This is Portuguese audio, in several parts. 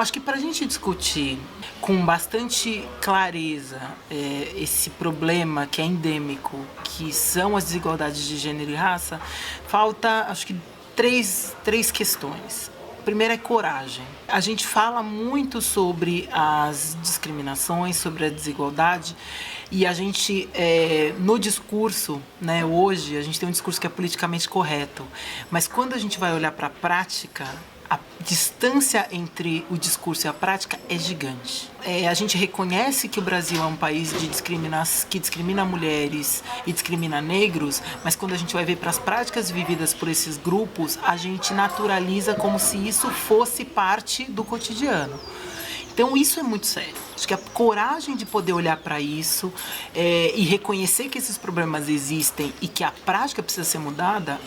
acho que para a gente discutir com bastante clareza esse problema que é endêmico, que são as desigualdades de gênero e raça, falta, acho que, três questões. A primeira é coragem. A gente fala muito sobre as discriminações, sobre a desigualdade, e a gente, no discurso, né, hoje, a gente tem um discurso que é politicamente correto, mas quando a gente vai olhar para a prática, a distância entre o discurso e a prática é gigante. A gente reconhece que o Brasil é um país que discrimina mulheres e discrimina negros, mas quando a gente vai ver para as práticas vividas por esses grupos, a gente naturaliza como se isso fosse parte do cotidiano. Então isso é muito sério. Acho que a coragem de poder olhar para isso e reconhecer que esses problemas existem e que a prática precisa ser mudada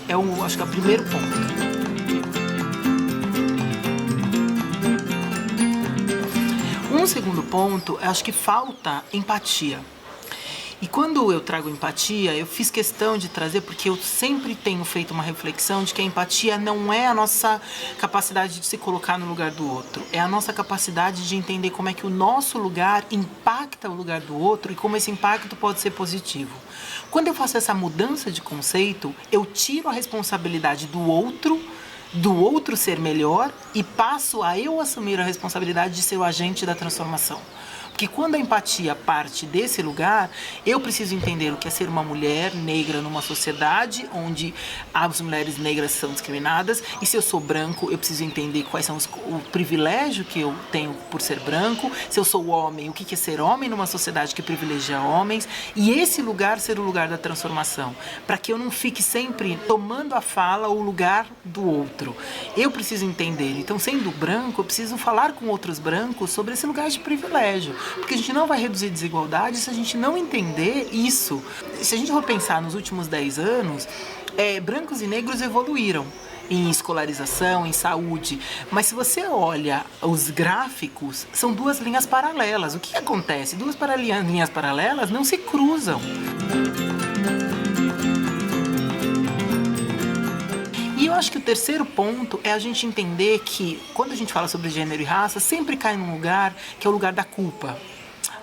acho que é o primeiro ponto. Um segundo ponto, acho que falta empatia. E quando eu trago empatia, eu fiz questão de trazer, porque eu sempre tenho feito uma reflexão de que a empatia não é a nossa capacidade de se colocar no lugar do outro, é a nossa capacidade de entender como é que o nosso lugar impacta o lugar do outro e como esse impacto pode ser positivo. Quando eu faço essa mudança de conceito, eu tiro a responsabilidade do outro ser melhor e passo a eu assumir a responsabilidade de ser o agente da transformação. Porque quando a empatia parte desse lugar, eu preciso entender o que é ser uma mulher negra numa sociedade onde as mulheres negras são discriminadas, e se eu sou branco, eu preciso entender quais são o privilégio que eu tenho por ser branco, se eu sou homem, o que é ser homem numa sociedade que privilegia homens, e esse lugar ser o lugar da transformação, para que eu não fique sempre tomando a fala ou o lugar do outro. Eu preciso entender, então sendo branco, eu preciso falar com outros brancos sobre esse lugar de privilégio. Porque a gente não vai reduzir desigualdade se a gente não entender isso. Se a gente for pensar nos últimos 10 anos, brancos e negros evoluíram em escolarização, em saúde. Mas se você olha os gráficos, são duas linhas paralelas. O que acontece? Duas linhas paralelas não se cruzam. E eu acho que o terceiro ponto é a gente entender que, quando a gente fala sobre gênero e raça, sempre cai num lugar que é o lugar da culpa.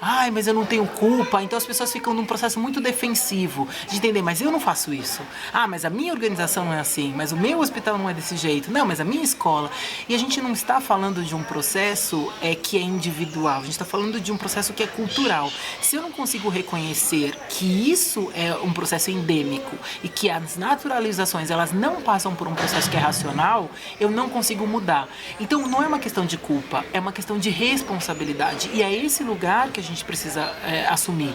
Ai, mas eu não tenho culpa. Então as pessoas ficam num processo muito defensivo de entender, mas eu não faço isso. Ah, mas a minha organização não é assim, mas o meu hospital não é desse jeito. Não, mas a minha escola. E a gente não está falando de um processo que é individual, a gente está falando de um processo que é cultural. Se eu não consigo reconhecer que isso é um processo endêmico e que as naturalizações elas não passam por um processo que é racional, eu não consigo mudar. Então não é uma questão de culpa, é uma questão de responsabilidade. E é esse lugar que a gente precisa assumir.